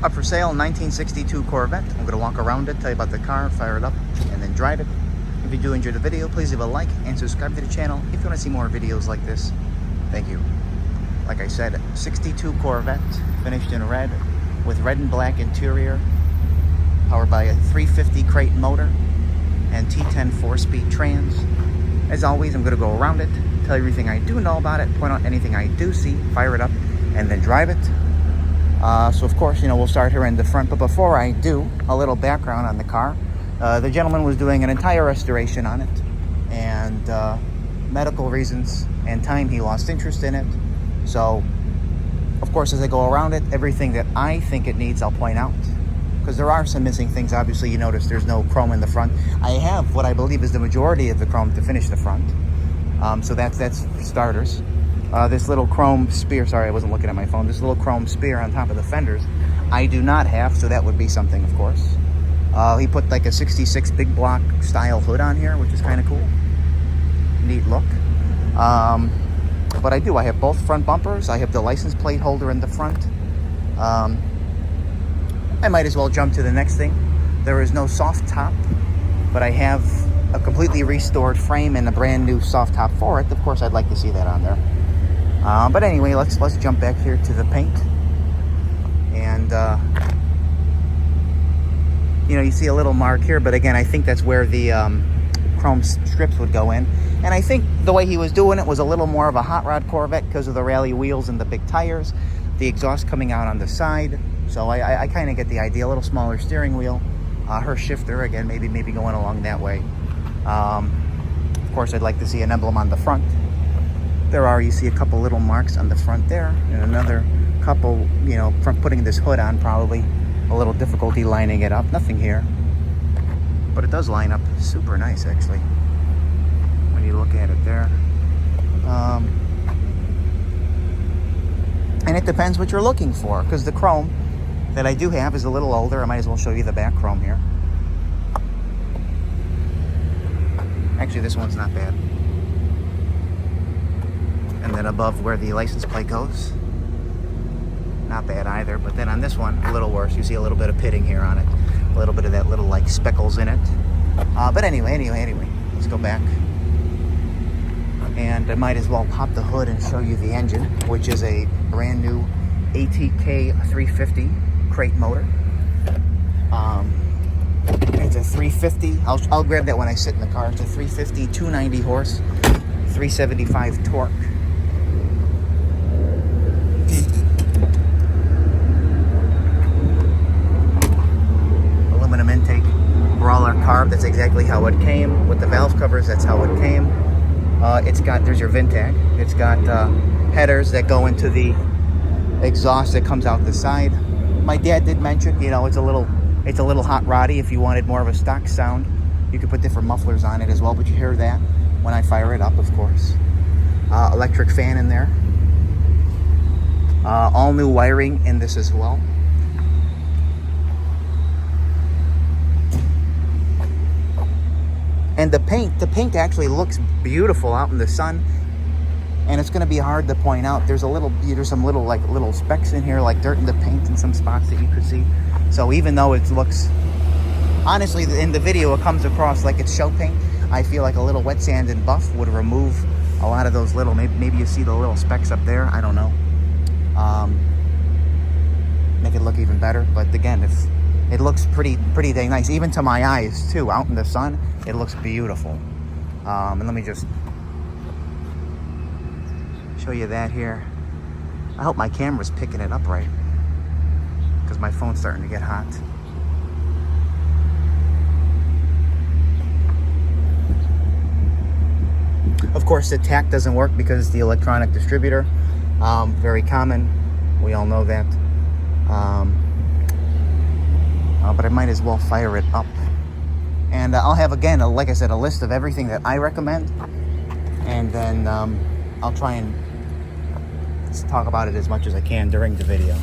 Up for sale, 1962 Corvette. I'm going to walk around it, tell you about the car, fire it up, and then drive it. If you do enjoy the video, please leave a like and subscribe to the channel if you want to see more videos like this. Thank you. Like I said, 62 Corvette, finished in red, with red and black interior, powered by a 350 crate motor and T10 4-speed trans. As always, I'm going to go around it, tell you everything I do know about it, point out anything I do see, fire it up, and then drive it. So of course, we'll start here in the front, but before I do, a little background on the car. The gentleman was doing an entire restoration on it, and medical reasons and time, he lost interest in it. So, of course, as I go around it, everything that I think it needs, I'll point out. Because there are some missing things. Obviously, you notice there's no chrome in the front. I have what I believe is the majority of the chrome to finish the front. So that's for starters. This little chrome spear, sorry, I wasn't looking at my phone. This little chrome spear on top of the fenders, I do not have, so that would be something, of course. He put like a 66 big block style hood on here, which is kind of cool. Neat look. But I have both front bumpers. I have the license plate holder in the front. I might as well jump to the next thing. There is no soft top, but I have a completely restored frame and a brand new soft top for it. Of course, I'd like to see that on there. But anyway, let's jump back here to the paint. And you see a little mark here, but again, I think that's where the chrome strips would go in. And I think the way he was doing it was a little more of a hot rod Corvette because of the rally wheels and the big tires, the exhaust coming out on the side. So I kind of get the idea. A little smaller steering wheel, her shifter again, maybe going along that way. Of course, I'd like to see an emblem on the front. You see a couple little marks on the front there, and another couple, from putting this hood on, probably a little difficulty lining it up. Nothing here, but it does line up super nice, actually, when you look at it there. And it depends what you're looking for, because the chrome that I do have is a little older. I might as well show you the back chrome here. Actually, this one's not bad. And then above where the license plate goes, not bad either. But then on this one, a little worse. You see a little bit of pitting here on it, a little bit of that little like speckles in it. But anyway, let's go back. And I might as well pop the hood and show you the engine, which is a brand new ATK 350 crate motor. It's a 350. I'll grab that when I sit in the car. It's a 350, 290 horse, 375 torque. Aluminum intake, brawler carb. That's exactly how it came. With the valve covers, that's how it came. There's your VIN tag. It's got headers that go into the exhaust that comes out the side. My dad did mention, it's a little hot roddy. If you wanted more of a stock sound, you could put different mufflers on it as well, but you hear that when I fire it up, of course. Electric fan in there. All new wiring in this as well. And the paint actually looks beautiful out in the sun, and it's going to be hard to point out. There's some little specks in here, like dirt in the paint in some spots that you could see. So even though it looks, honestly, in the video it comes across like it's show paint, I feel like a little wet sand and buff would remove a lot of those little, maybe you see the little specks up there, I don't know. Make it look even better. But again, it looks pretty dang nice, even to my eyes too. Out in the sun, it looks beautiful. And let me just show you that here. I hope my camera's picking it up right, because my phone's starting to get hot. Of course, the tach doesn't work because it's the electronic distributor. Very common. We all know that. But I might as well fire it up. And I'll have, again, like I said, a list of everything that I recommend. And then I'll try and talk about it as much as I can during the video.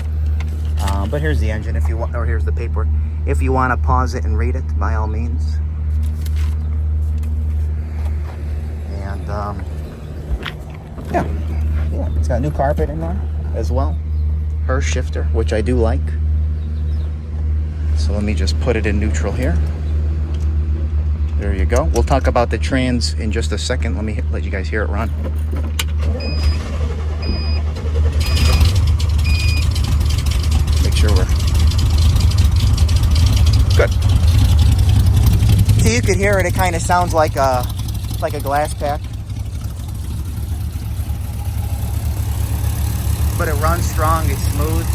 But here's the engine if you want, or here's the paperwork. If you want to pause it and read it, by all means. And yeah, it's got new carpet in there as well. Her shifter, which I do like. So let me just put it in neutral here. There you go. We'll talk about the trans in just a second. Let me let you guys hear it run. Make sure we're good. So you could hear it. It kind of sounds like a glass pack, but it runs strong. It's smooth.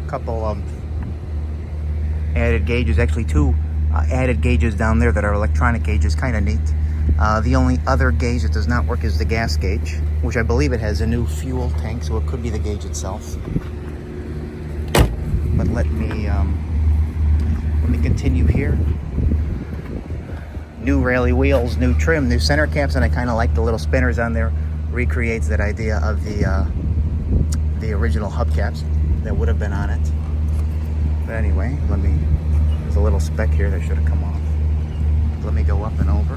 Couple of added gauges, actually two added gauges down there that are electronic gauges, kind of neat. The only other gauge that does not work is the gas gauge, which I believe it has a new fuel tank, so it could be the gauge itself. But let me continue here. New rally wheels, new trim, new center caps, and I kind of like the little spinners on there. Recreates that idea of the original hubcaps that would have been on it. But anyway, there's a little speck here that should have come off. Let me go up and over.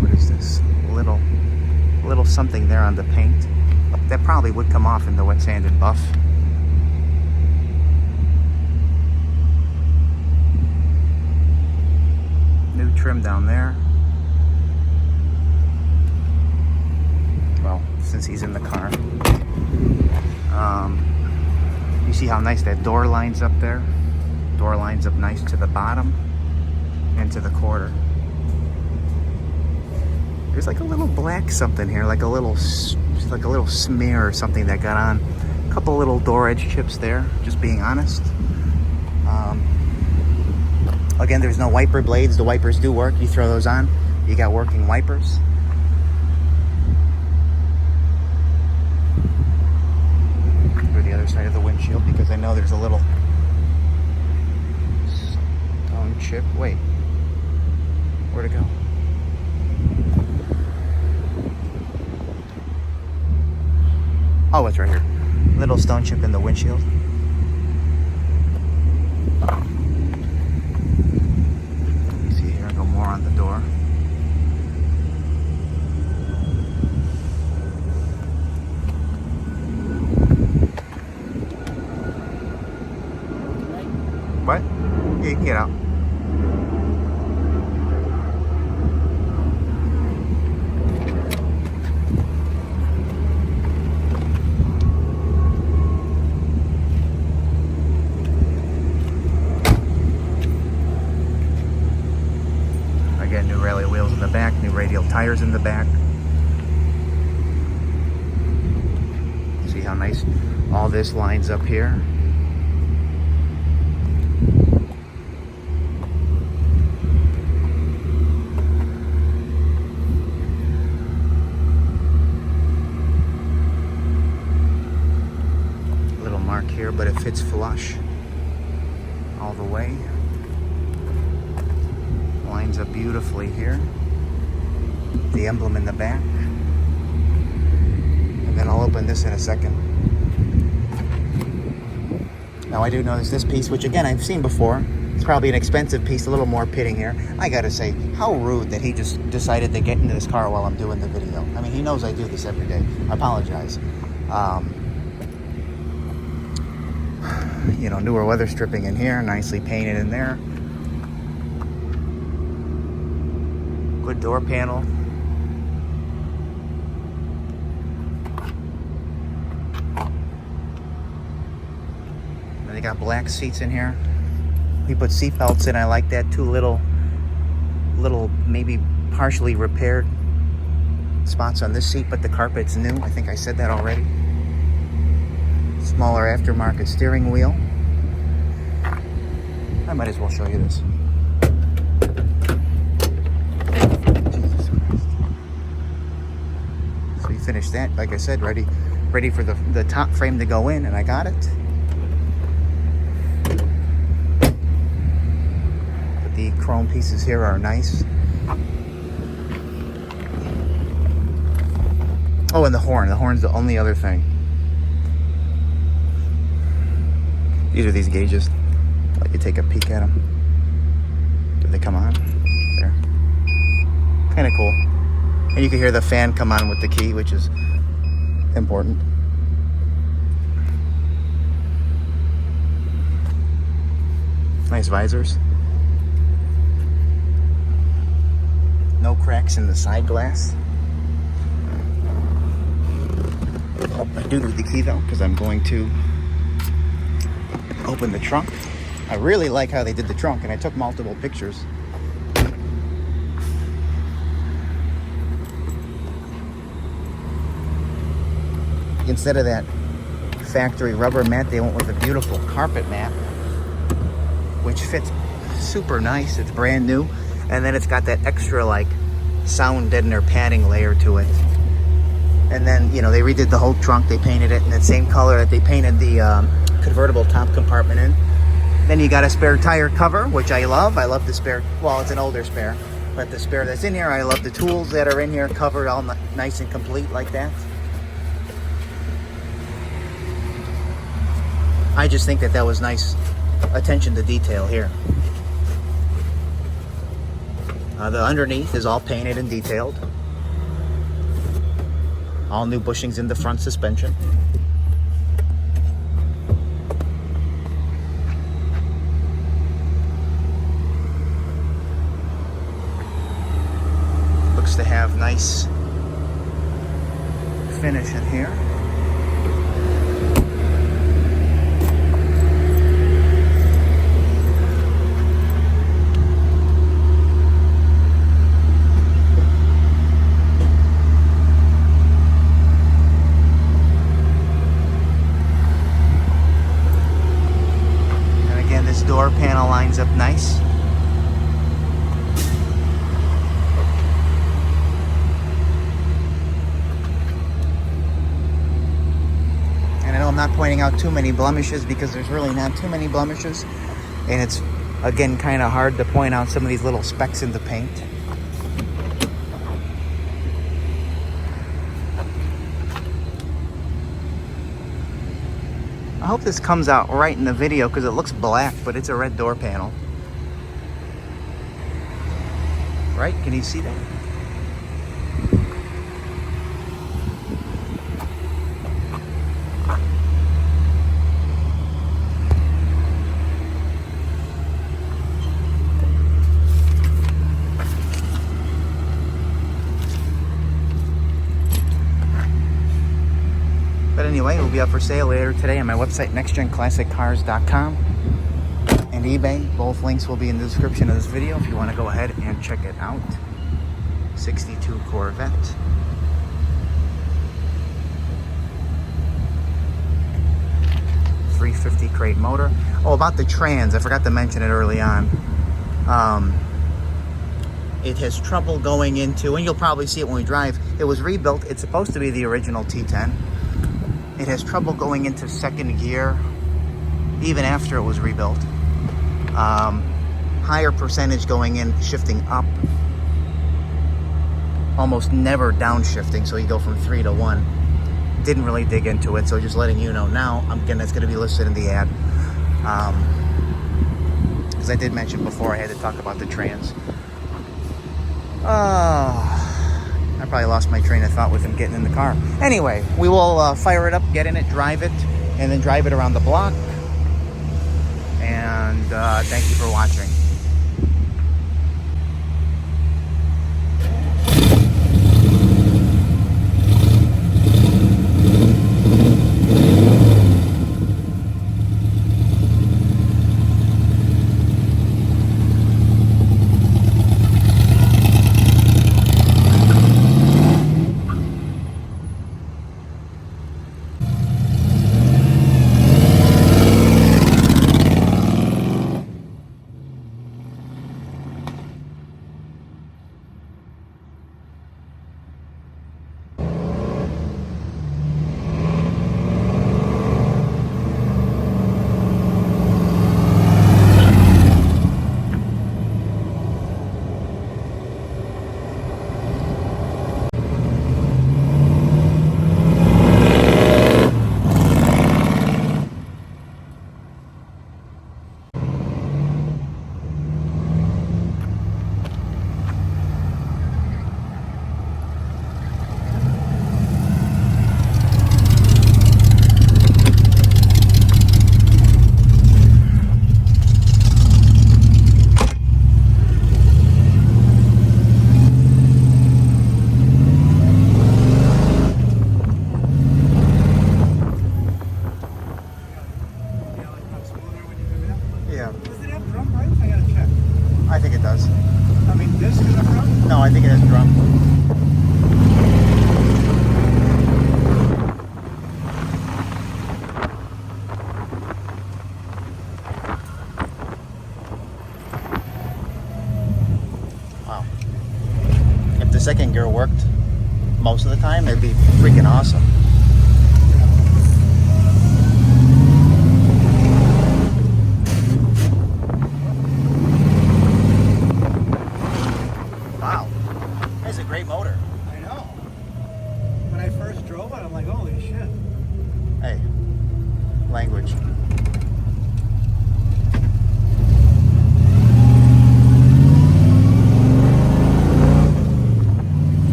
What is this? Little something there on the paint. That probably would come off in the wet sanded buff. New trim down there. Well, since he's in the car. You see how nice that door lines up there? Door lines up nice to the bottom and to the quarter. There's like a little black something here, like a little smear or something that got on. A couple little door edge chips there, just being honest. Again, there's no wiper blades. The wipers do work. You throw those on, you got working wipers. Side of the windshield, because I know there's a little stone chip. Wait, where'd it go? Oh, it's right here. Little stone chip in the windshield. You see here, I go more on the door. What? Yeah, you can get out. Again, new rally wheels in the back, new radial tires in the back. See how nice all this lines up here? Here, but it fits flush all the way. Lines up beautifully here. The emblem in the back. And then I'll open this in a second. Now I do notice this piece, which again I've seen before. It's probably an expensive piece, a little more pitting here. I gotta say, how rude that he just decided to get into this car while I'm doing the video. I mean, he knows I do this every day. I apologize. You know, newer weather stripping in here, nicely painted in there. Good door panel. And they got black seats in here. We put seat belts in. I like that. Two little maybe partially repaired spots on this seat, but the carpet's new. I think I said that already. Smaller aftermarket steering wheel. I might as well show you this. Jesus Christ. finished that. Like I said, ready for the top frame to go in, and I got it. But the chrome pieces here are nice. Oh, and the horn. The horn's the only other thing. These are these gauges. Let you take a peek at them. Do they come on? There. Kind of cool. And you can hear the fan come on with the key, which is important. Nice visors. No cracks in the side glass. Oh, I do need the key though, because I'm going to open the trunk. I really like how they did the trunk, and I took multiple pictures. Instead of that factory rubber mat, they went with a beautiful carpet mat, which fits super nice. It's brand new, and then it's got that extra like sound deadener padding layer to it. And then, you know, they redid the whole trunk. They painted it in that same color that they painted the convertible top compartment in. Then you got a spare tire cover, which I love. I love the spare, well, it's an older spare, but the spare that's in here, I love the tools that are in here covered all nice and complete like that. I just think that was nice attention to detail here. The underneath is all painted and detailed. All new bushings in the front suspension. Looks to have nice finish in here. Door panel lines up nice. And I know I'm not pointing out too many blemishes because there's really not too many blemishes, and it's again kind of hard to point out some of these little specks in the paint. I hope this comes out right in the video because it looks black, but it's a red door panel. Right? Can you see that? But anyway, it will be up for sale later today on my website, nextgenclassiccars.com, and eBay. Both links will be in the description of this video if you want to go ahead and check it out. 62 Corvette. .350 crate motor. Oh, about the trans, I forgot to mention it early on. It has trouble going into, and you'll probably see it when we drive, it was rebuilt. It's supposed to be the original T10. It has trouble going into second gear, even after it was rebuilt. Higher percentage going in, shifting up. Almost never downshifting, so you go from 3 to 1. Didn't really dig into it, so just letting you know now. Again, it's going to be listed in the ad. Because I did mention before I had to talk about the trans. I probably lost my train of thought with him getting in the car. Anyway, we will fire it up, get in it, drive it, and then drive it around the block. And thank you for watching. No, I think it has drum. Wow. If the second gear worked most of the time, it'd be freaking awesome.